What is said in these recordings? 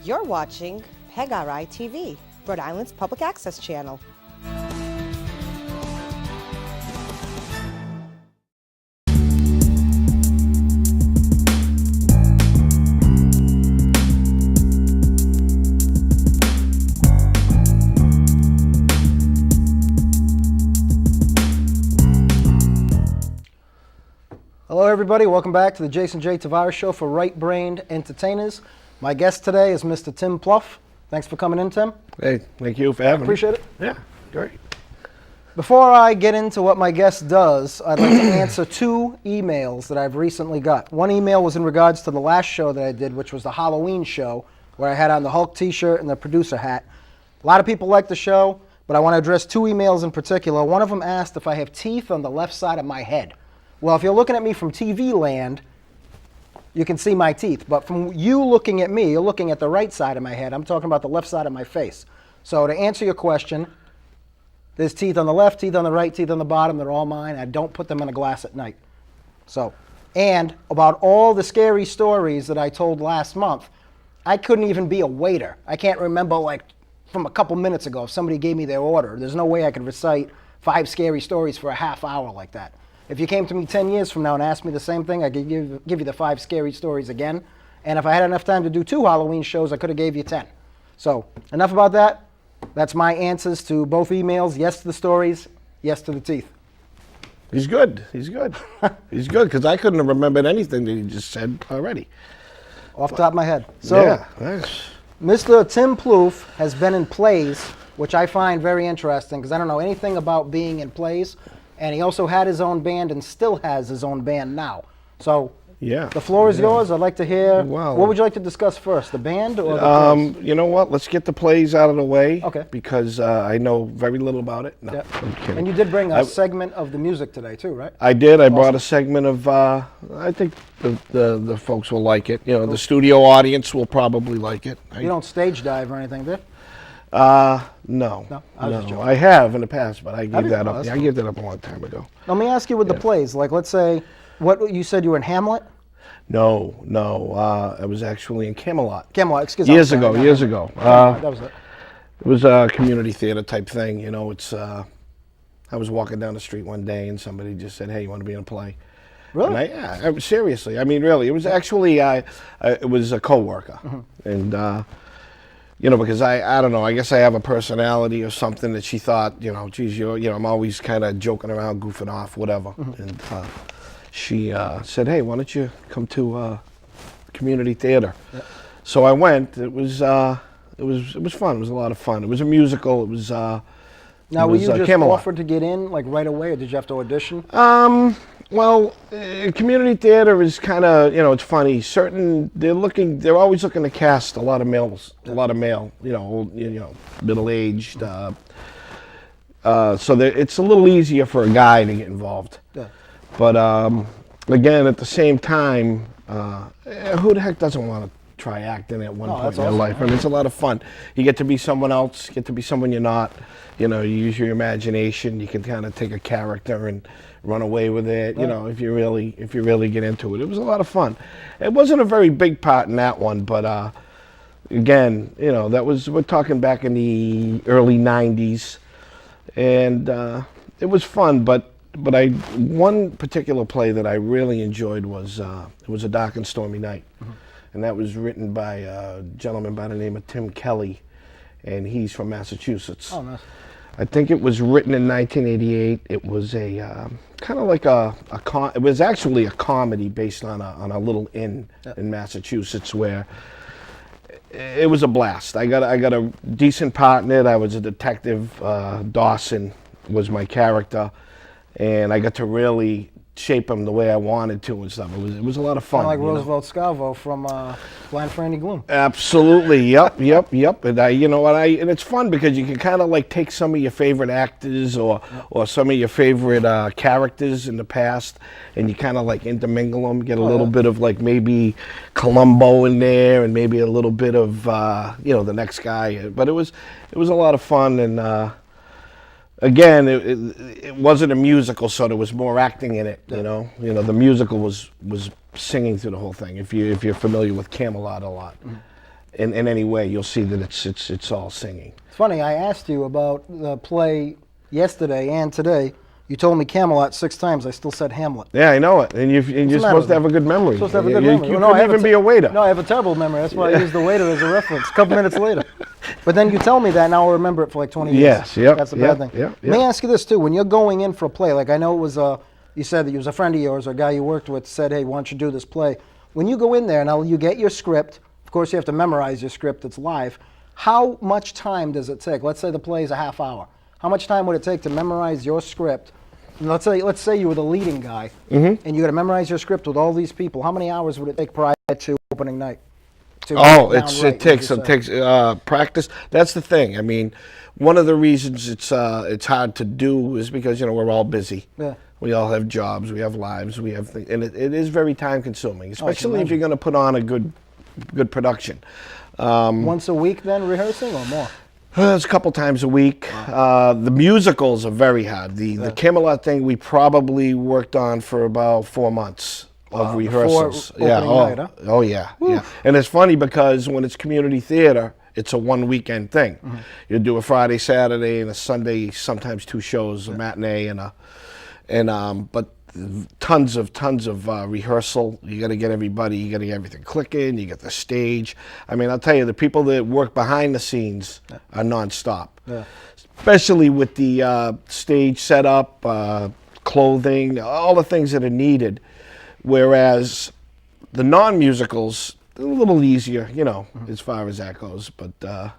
You're watching Thurber-I TV, Rhode Island's public access channel. Hello everybody, welcome back to the Jason J. Tavares Show for right-brained entertainers. My guest today is Mr. Tim Plouffe. Thanks for coming in, Tim. Hey, thank you for having me. Appreciate it. Yeah, great. Before I get into what my guest does, I'd like to answer two emails that I've recently got. One email was in regards to the last show that I did, which was the Halloween show, where I had on the Hulk t-shirt and the producer hat. A lot of people like the show, but I want to address two emails in particular. One of them asked if I have teeth on the left side of my head. Well, if you're looking at me from TV land, you can see my teeth. But from you looking at me, you're looking at the right side of my head. I'm talking about the left side of my face. So to answer your question, there's teeth on the left, teeth on the right, teeth on the bottom. They're all mine. I don't put them in a glass at night. So, and about all the scary stories that I told last month, I couldn't even be a waiter. I can't remember, like, from a couple minutes ago, if somebody gave me their order. There's no way I could recite 5 scary stories for a half hour like that. If you came to me 10 years from now and asked me the same thing, I could give you the 5 scary stories again. And if I had enough time to do 2 Halloween shows, I could have gave you 10. So enough about that. That's my answers to both emails. Yes to the stories, yes to the teeth. He's good. He's good. He's good, because I couldn't have remembered anything that he just said already. Off the top of my head. So, yeah, nice. Mr. Tim Plouffe has been in plays, which I find very interesting, because I don't know anything about being in plays. And he also had his own band and still has his own band now. So Yeah. the floor is yours. I'd like to hear, Wow. What would you like to discuss first, the band or the plays? You know what? Let's get the plays out of the way. Okay. Because I know very little about it. No, Yeah. I'm kidding. And you did bring a segment of the music today too, right? I did. I brought a segment of, I think the folks will like it. You know, the studio audience will probably like it. You don't stage dive or anything, do you? No. No? I was just joking. I have in the past, but I Have gave you? that Oh, up. that's Yeah, I gave that up a long time ago. Let me ask you with the plays, like let's say, what you said you were in Hamlet? No. I was actually in Camelot. Camelot, excuse me. Years ago. That was it. It was a community theater type thing. You know, it's. I was walking down the street one day and somebody just said, "Hey, you want to be in a play?" Really? And seriously. I mean, really. It was actually. It was a coworker, and. You know, because I don't know, I guess I have a personality or something that she thought, you know, geez, I'm always kind of joking around, goofing off, whatever. And she said, "Hey, why don't you come to community theater?" Yeah. So I went. It was fun. It was a lot of fun. It was a musical. It was. Now, were you just Camelot. offered to get in, like right away, or did you have to audition? Well, community theater is kind of, it's funny. They're always looking to cast a lot of male, middle-aged. So it's a little easier for a guy to get involved. Yeah. But again, at the same time, who the heck doesn't want to try acting at one point in their life? I mean, it's a lot of fun. You get to be someone else, get to be someone you're not. You know, you use your imagination. You can kind of take a character and run away with it. Right. You know, if you really get into it. It was a lot of fun. It wasn't a very big part in that one, but again, we're talking back in the early '90s, and it was fun. But one particular play that I really enjoyed was it was A Dark and Stormy Night, and that was written by a gentleman by the name of Tim Kelly, and he's from Massachusetts. Oh, nice. I think it was written in 1988. It was a kind of like it was actually a comedy based on a little inn in Massachusetts where it was a blast. I got a decent part in it. I was a detective. Dawson was my character, and I got to really shape him the way I wanted to and stuff. It was a lot of fun. Kind of like Roosevelt Scavo from Blind for Any Gloom. Absolutely. Yep. And and it's fun because you can kind of like take some of your favorite actors or some of your favorite characters in the past, and you kind of like intermingle them, get a little bit of like maybe Columbo in there, and maybe a little bit of the next guy. But it was a lot of fun, and again, it wasn't a musical, so there was more acting in it. You know, the musical was singing through the whole thing. If you're familiar with Camelot a lot, in any way, you'll see that it's all singing. It's funny, I asked you about the play yesterday and today. You told me Camelot 6 times. I still said Hamlet. Yeah, I know it. And you're supposed to have a good memory. Supposed to have a good memory. You could even be a waiter. No, I have a terrible memory. That's why I use the waiter as a reference. A couple minutes later. But then you tell me that, and I'll remember it for like 20 years. Yes, yep. That's a bad thing. Yep, Let me ask you this, too. When you're going in for a play, like I know it was you said that he was a friend of yours or a guy you worked with said, hey, why don't you do this play? When you go in there, now you get your script. Of course, you have to memorize your script. It's live. How much time does it take? Let's say the play is a half hour. How much time would it take to memorize your script? Let's say you were the leading guy, and you got to memorize your script with all these people. How many hours would it take prior to opening night? It takes practice. That's the thing. I mean, one of the reasons it's hard to do is because we're all busy. Yeah. We all have jobs. We have lives. We have things, and it is very time consuming, especially if you're going to put on a good production. Once a week, then rehearsing or more? It's a couple times a week. Wow. The musicals are very hard. The Camelot thing we probably worked on for about 4 months of rehearsals. Night, huh? Oh yeah, yeah. And it's funny because when it's community theater, it's a one weekend thing. Mm-hmm. You do a Friday, Saturday, and a Sunday. Sometimes 2 shows, a matinee but tons of rehearsal. You got to get everybody. You got to get everything clicking. You got the stage. I mean, I'll tell you, the people that work behind the scenes are nonstop. Yeah. Especially with the stage setup, clothing, all the things that are needed. Whereas the non-musicals, a little easier, as far as that goes. But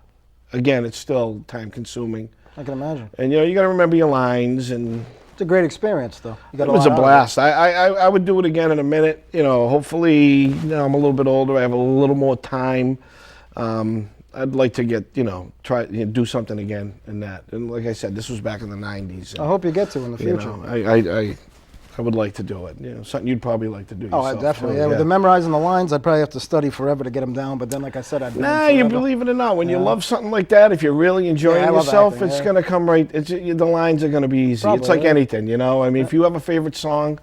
again, it's still time consuming. I can imagine. And you got to remember your lines and. It's a great experience, though. It was a blast. I would do it again in a minute. Hopefully, I'm a little bit older. I have a little more time. I'd like to try do something again in that. And like I said, this was back in the '90s. I hope you get to in the future. I would like to do it. Something you'd probably like to do yourself. Oh, definitely. Yeah, with the memorizing the lines, I'd probably have to study forever to get them down. But then, like I said, I'd you believe it or not, when you love something like that, if you're really enjoying yourself, acting, it's going to come right. The lines are going to be easy. Probably, it's like anything, I mean, if you have a favorite song,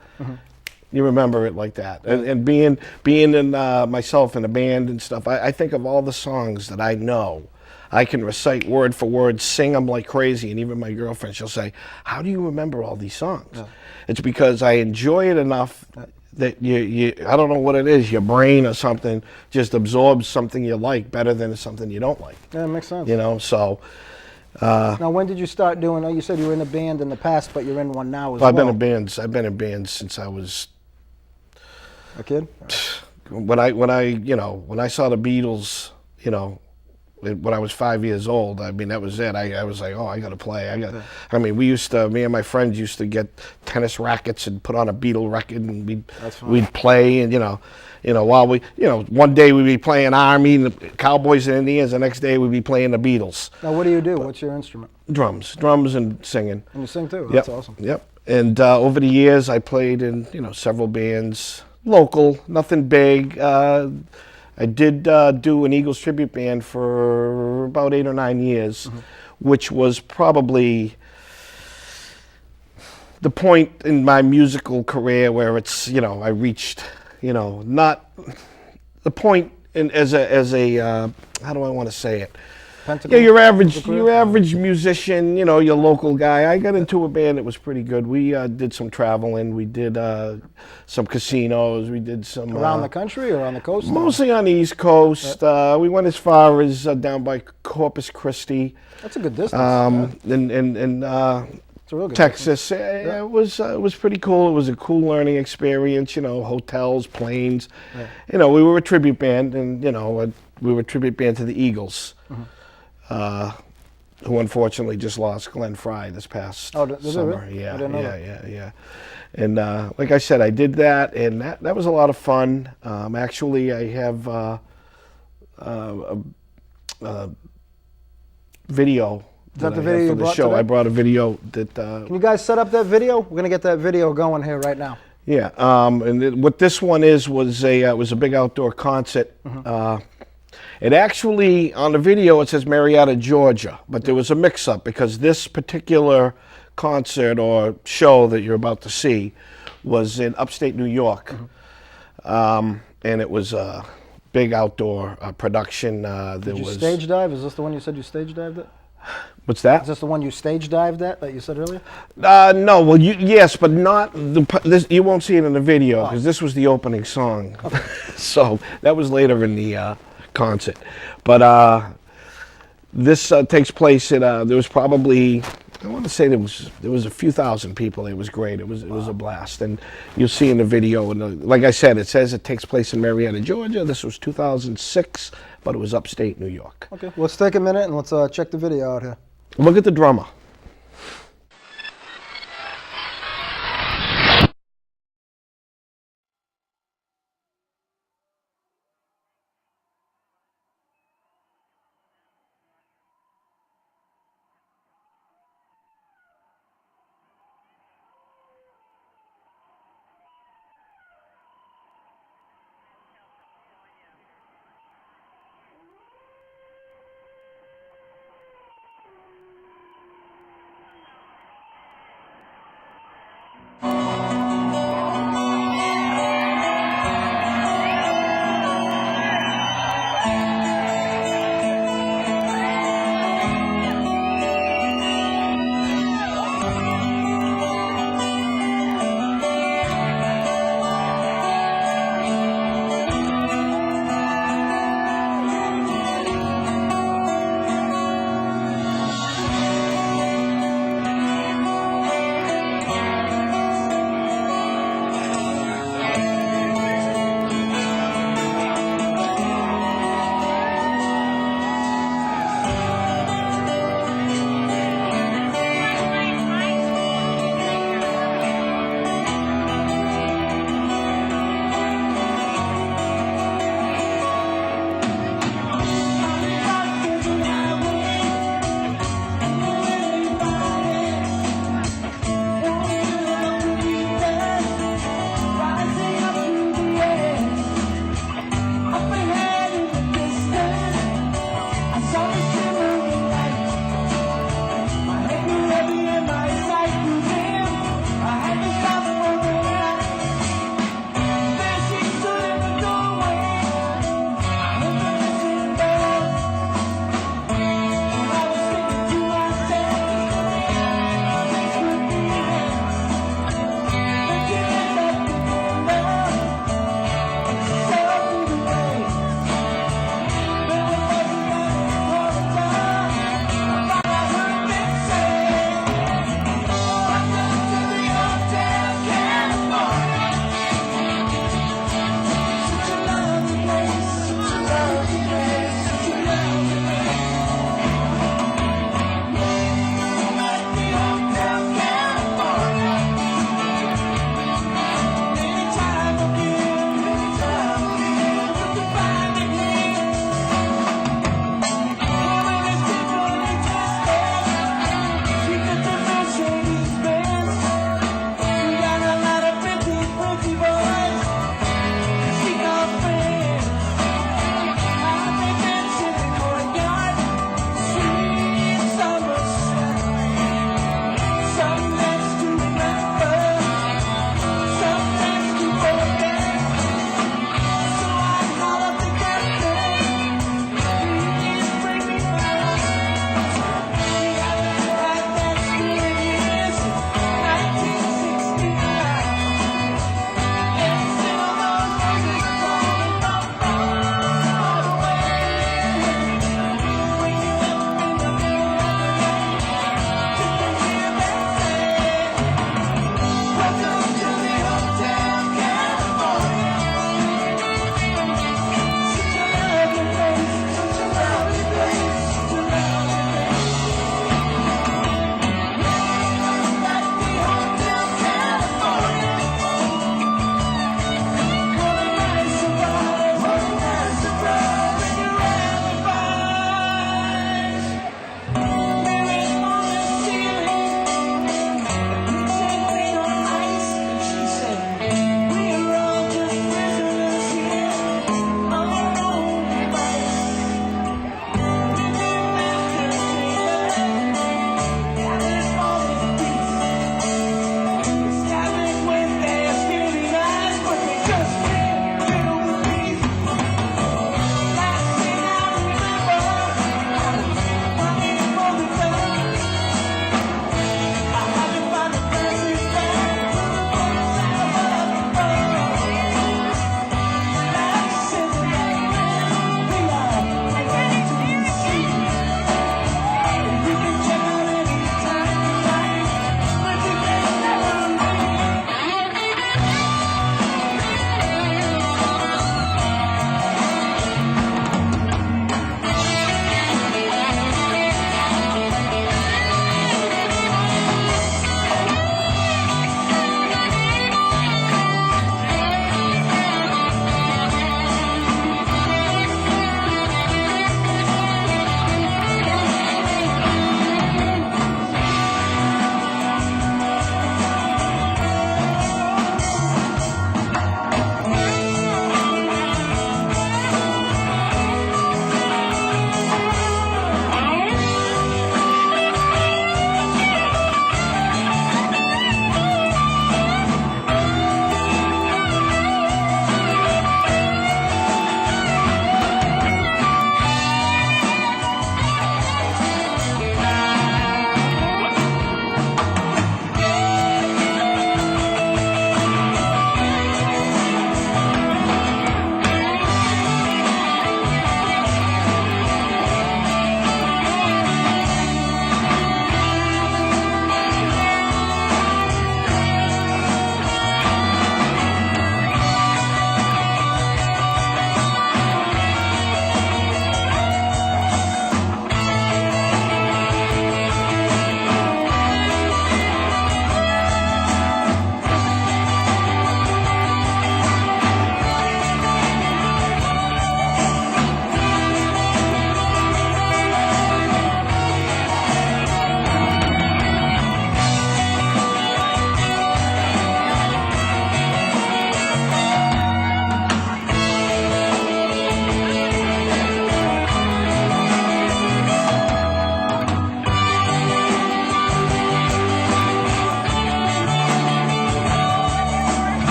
you remember it like that. And being in myself in a band and stuff, I think of all the songs that I know. I can recite word for word, sing them like crazy, and even my girlfriend, she'll say, how do you remember all these songs? Yeah. It's because I enjoy it enough that I don't know what it is, your brain or something just absorbs something you like better than something you don't like. Yeah, it makes sense. So. Now, when did you start doing, you said you were in a band in the past, but you're in one now as well. I've been in bands since I was a kid? When I saw the Beatles, when I was 5 years old, I mean, that was it. I was like, I got to play. I mean, me and my friends used to get tennis rackets and put on a Beatle record, and we'd play, and while one day we'd be playing Army and the Cowboys and Indians, the next day we'd be playing the Beatles. Now, what do you do? What's your instrument? Drums and singing. And you sing too? That's awesome. Yep. And over the years, I played in several bands, local, nothing big. I did do an Eagles tribute band for about 8 or 9 years, which was probably the point in my musical career where it's, I reached, not the point as a how do I want to say it? Pentacle? Yeah, your average musician, your local guy. I got into a band that was pretty good. We did some traveling. We did some casinos. We did some around the country or on the coast. Mostly on the East Coast. We went as far as down by Corpus Christi. That's a good distance. It's a real good Texas. It was pretty cool. It was a cool learning experience. Hotels, planes. Yeah. We were a tribute band, and we were a tribute band to the Eagles. Who unfortunately just lost Glenn Fry this past summer. Really? Yeah. And like I said, I did that, and that was a lot of fun. Actually, I have a video. Is that the video you brought show? Today? I brought a video that. Can you guys set up that video? We're gonna get that video going here right now. Yeah, what this one was a big outdoor concert. It actually, on the video, it says Marietta, Georgia, but there was a mix-up because this particular concert or show that you're about to see was in upstate New York, and it was big outdoor production. Did you stage dive? Is this the one you said you stage dived at? What's that? Is this the one you stage dived at that you said earlier? No, well, yes, but not this. You won't see it in the video because this was the opening song. Okay. So that was later in the concert. But this takes place at. There was probably, I want to say there was a few thousand people. It was great. It was a blast, and you'll see in the video. And like I said, it says it takes place in Marietta, Georgia. This was 2006, but it was upstate New York. Okay, let's take a minute and let's check the video out here. Look at the drummer.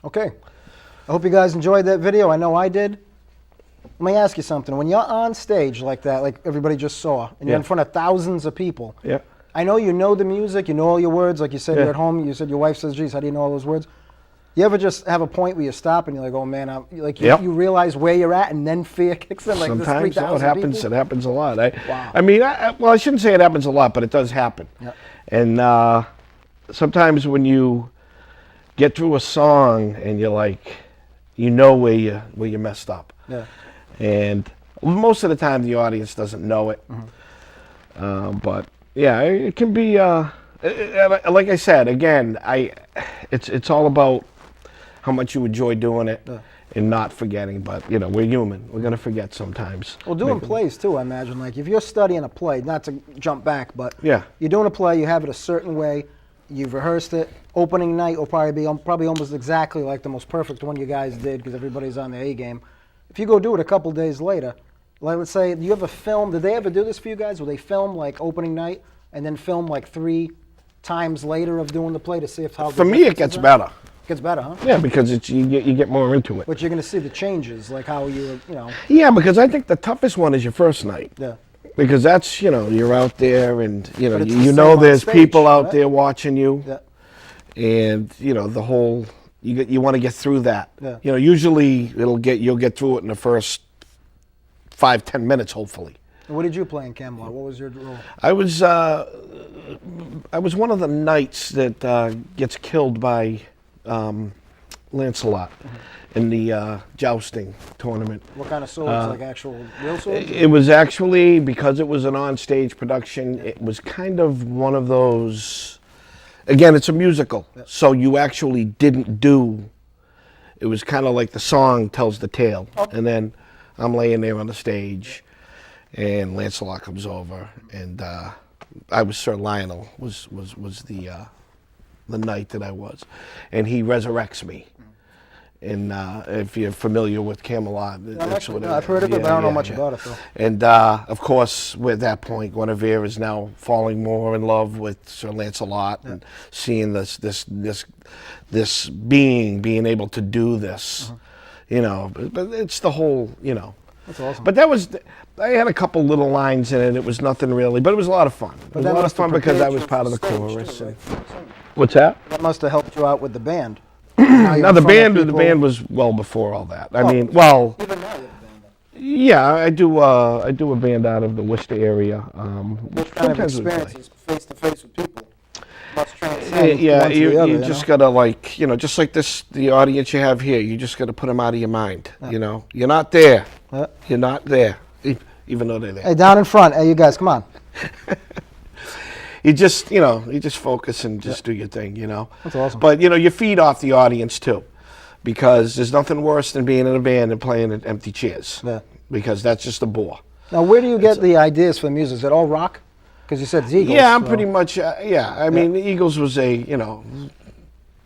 Okay. I hope you guys enjoyed that video. I know I did. Let me ask you something. When you're on stage like that, like everybody just saw, and you're in front of thousands of people, I know the music, you know all your words. Like you said, you're at home, you said your wife says, geez, how do you know all those words? You ever just have a point where you stop and you're like, oh man, you realize where you're at and then fear kicks in? Like sometimes it happens. People? It happens a lot. I mean, I shouldn't say it happens a lot, but it does happen. And sometimes when you get through a song and you're like, you know where you messed up. And most of the time the audience doesn't know it. But yeah, it can be, like I said, again, it's all about how much you enjoy doing it and not forgetting. But, you know, we're human. We're going to forget sometimes. Well, doing plays, too, I imagine. Like, if you're studying a play, not to jump back, but you're doing a play, you have it a certain way, you've rehearsed it. Opening night will probably almost exactly like the most perfect one you guys did because everybody's on the A game. If you go do it a couple days later, like let's say you have a film, did they ever do this for you guys? Will they film like opening night and then film like 3 times later of doing the play to see if how For me, it gets better. Gets better, huh? Yeah, because you get more into it. But you're going to see the changes, like how you know. Yeah, because I think the toughest one is your first night. Yeah. Because that's, you know, you're out there and, you know, there's people out there watching you. Yeah. And, you know, the whole, you want to get through that. Yeah. You know, usually you'll get through it in the first 5-10 minutes, hopefully. What did you play in Camelot? What was your role? I was one of the knights that gets killed by Lancelot in the jousting tournament. What kind of swords? Like actual real swords? It was actually, because it was an on-stage production, it was kind of one of those, again, it's a musical, so you actually didn't do, it was kind of like the song tells the tale, and then I'm laying there on the stage, and Lancelot comes over, and I was Sir Lionel, was the knight that I was, and he resurrects me. And if you're familiar with Camelot, that's what I've heard of it, but I don't know much about it, though. And of course, at that point, Guinevere is now falling more in love with Sir Lancelot and seeing this being able to do this, you know. But it's the whole, you know. That's awesome. But I had a couple little lines in it. It was nothing really, but it was a lot of fun. It was a lot of fun because I was part of the chorus. Too, right? What's that? That must have helped you out with the band. Now the band was well before all that. I mean, well, even now you have a band. Yeah, I do a band out of the Worcester area. What kind of experiences face to face with people? Must transcend you just gotta, like, you know, just like the audience you have here. You just gotta put them out of your mind. You know, you're not there. You're not there, even though they're there. Hey, down in front. Hey, you guys, come on. You just focus and just do your thing, you know. That's awesome. But, you know, you feed off the audience, too. Because there's nothing worse than being in a band and playing at empty chairs. Yeah. Because that's just a bore. Now, where do you get the ideas for the music? Is it all rock? Because you said it's Eagles. Yeah, I'm pretty much, I mean, the Eagles was a, you know,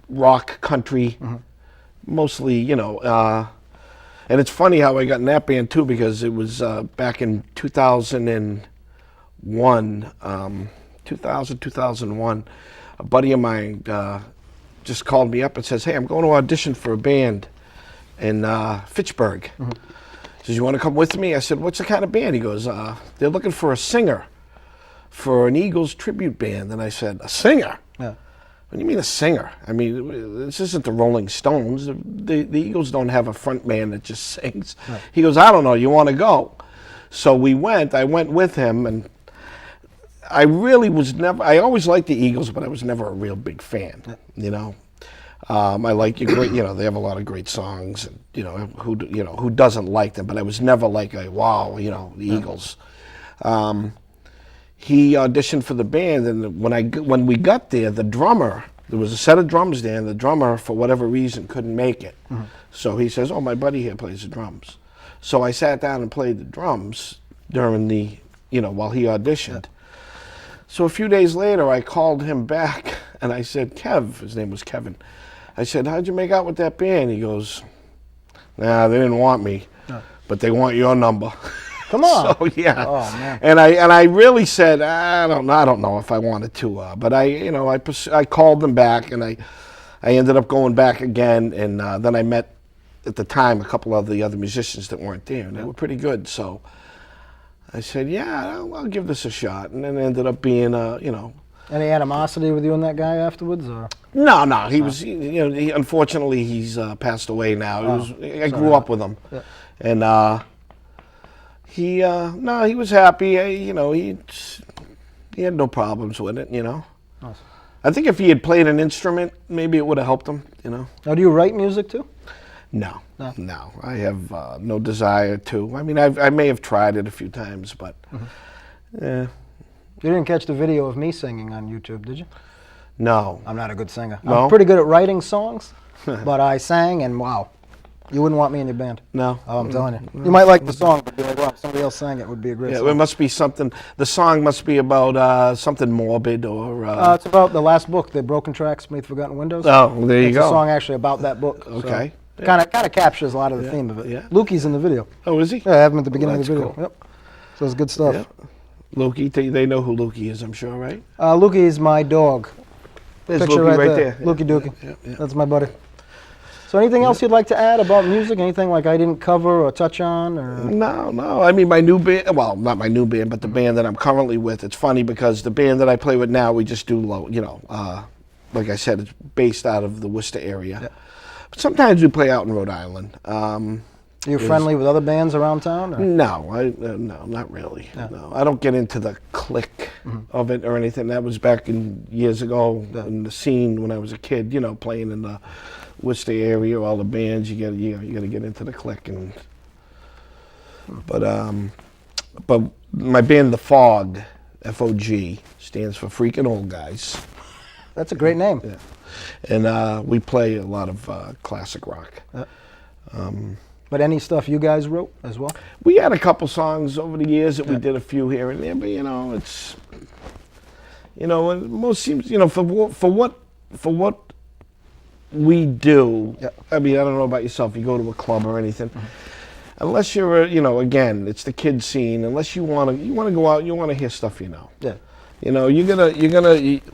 rock country, mostly, you know. And it's funny how I got in that band, too, because it was back in 2001, 2001, a buddy of mine just called me up and says, hey, I'm going to audition for a band in Fitchburg. Says, you want to come with me? I said, what's the kind of band? He goes, they're looking for a singer for an Eagles tribute band. And I said, a singer? Yeah. What do you mean a singer? I mean, this isn't the Rolling Stones. The Eagles don't have a front man that just sings. Right. He goes, I don't know, you want to go? So I went with him, and I really was never, I always liked the Eagles, but I was never a real big fan, you know. I like, you know, they have a lot of great songs, and, you know, who doesn't like them, but I was never like, wow, you know, the Eagles. He auditioned for the band, and when we got there, the drummer, there was a set of drums there, and the drummer, for whatever reason, couldn't make it. So he says, oh, my buddy here plays the drums. So I sat down and played the drums during the, you know, while he auditioned. So a few days later, I called him back, and I said, Kev, his name was Kevin. I said, how'd you make out with that band? He goes, nah, they didn't want me, but they want your number. Come on. So, yeah. Oh, man. And I really said, I don't know if I wanted to, but I called them back, and I ended up going back again, and then I met, at the time, a couple of the other musicians that weren't there, and they were pretty good. So I said, yeah, I'll give this a shot, and then it ended up being, you know. Any animosity with you and that guy afterwards, or? No, he was, you know, unfortunately he's passed away now. I grew up with him, and he was happy. You know, he had no problems with it. You know, awesome. I think if he had played an instrument, maybe it would have helped him. You know. Now, do you write music too? No. I have no desire to. I mean, I may have tried it a few times, but yeah. You didn't catch the video of me singing on YouTube, did you? No. I'm not a good singer. No? I'm pretty good at writing songs, but I sang, and wow, you wouldn't want me in your band. No. Oh, I'm telling you. You might like the song, but be like, wow, if somebody else sang it would be a great song. It must be something, the song must be about something morbid or... it's about the last book, The Broken Tracks Beneath Forgotten Windows. Oh, there you go. It's a song actually about that book. Okay. So kind of captures a lot of the theme of it. Yeah. Lukey's in the video. Oh, is he? Yeah, I have him at the beginning of the video. Cool. Yep. So it's good stuff. Yep. Lukey, they know who Lukey is, I'm sure, right? Lukey is my dog. There's Picture Lukey right there. Lukey Dookie. Yeah. That's my buddy. So anything else you'd like to add about music? Anything like I didn't cover or touch on? Or? No. I mean, my new band, well, not my new band, but the band that I'm currently with, it's funny because the band that I play with now, we just do low, you know, like I said, it's based out of the Worcester area. Yeah. But sometimes we play out in Rhode Island. Are you friendly with other bands around town? Or? No, no, not really. Yeah. No, I don't get into the clique of it or anything. That was back in years ago in the scene when I was a kid. You know, playing in the Worcester area, all the bands. You got to get into the clique. And but my band, The Fog, F-O-G, stands for Freaking Old Guys. That's a great name. Yeah, and we play a lot of classic rock. But any stuff you guys wrote as well? We had a couple songs over the years that we did a few here and there, but you know, it's, you know, most seems, you know, for what we do. I mean, I don't know about yourself. You go to a club or anything, unless you're, you know, again, it's the kid scene. Unless you want to go out, you want to hear stuff, you know. Yeah. You know, you're gonna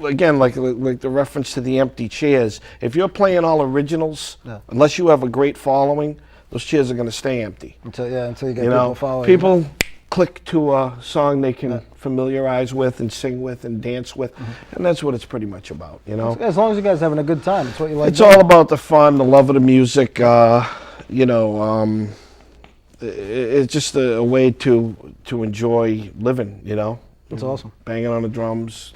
again, like the reference to the empty chairs. If you're playing all originals, unless you have a great following, those chairs are going to stay empty. Until you get people following. People click to a song they can familiarize with and sing with and dance with, and that's what it's pretty much about, you know. As long as you guys are having a good time, it's what you like. It's all about the fun, the love of the music. You know, it's just a way to enjoy living, you know. That's awesome. Banging on the drums,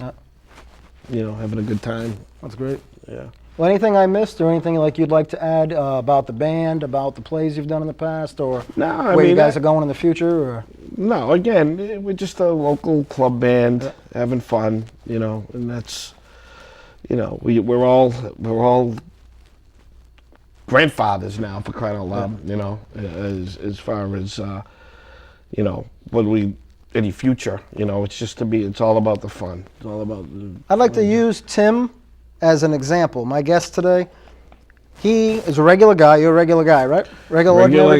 you know, having a good time. That's great. Yeah. Well, anything I missed, or anything like you'd like to add about the band, about the plays you've done in the past, or where you guys are going in the future? Or? No, again, we're just a local club band having fun, you know, and that's, you know, we're all grandfathers now, for crying out loud, you know, as far as you know, any future, you know, it's all about the fun. It's all about. I'd like to use Tim as an example. My guest today, he is a regular guy. You're a regular guy, right? Regular ordinary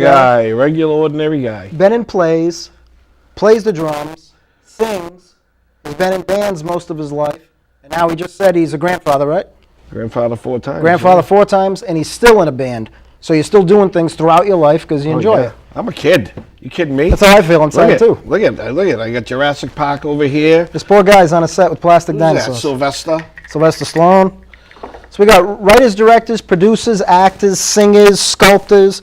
guy. Been in plays, plays the drums, sings. He's been in bands most of his life, and now he just said he's a grandfather, right? Grandfather 4 times. Grandfather 4 times, and he's still in a band. So you're still doing things throughout your life because you enjoy it. I'm a kid. You kidding me? That's how I feel inside too. Look at. I got Jurassic Park over here. This poor guy's on a set with plastic dinosaurs. Sylvester Stallone. So we got writers, directors, producers, actors, singers, sculptors.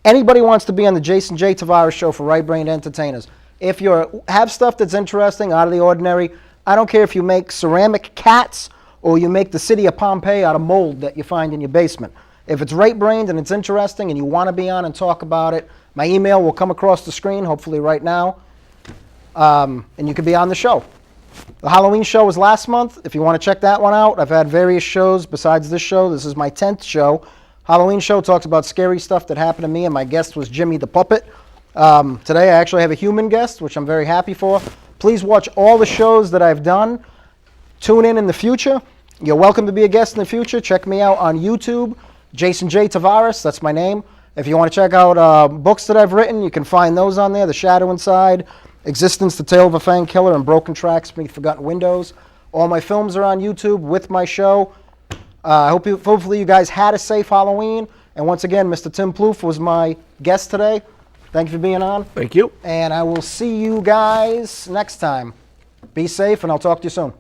Anybody wants to be on the Jason J. Tavares show for Right Brained Entertainers. If you have stuff that's interesting, out of the ordinary, I don't care if you make ceramic cats or you make the city of Pompeii out of mold that you find in your basement. If it's right-brained and it's interesting and you want to be on and talk about it, my email will come across the screen, hopefully right now, and you can be on the show. The Halloween show was last month. If you want to check that one out, I've had various shows besides this show. This is my 10th show. Halloween show talks about scary stuff that happened to me, and my guest was Jimmy the Puppet. Today I actually have a human guest, which I'm very happy for. Please watch all the shows that I've done. Tune in the future. You're welcome to be a guest in the future. Check me out on YouTube. Jason J. Tavares, that's my name. If you want to check out books that I've written, you can find those on there. The Shadow Inside, Existence, The Tale of a Fang Killer, and Broken Tracks Beneath Forgotten Windows. All my films are on YouTube with my show. Hopefully you guys had a safe Halloween. And once again, Mr. Tim Plouffe was my guest today. Thank you for being on. Thank you. And I will see you guys next time. Be safe, and I'll talk to you soon.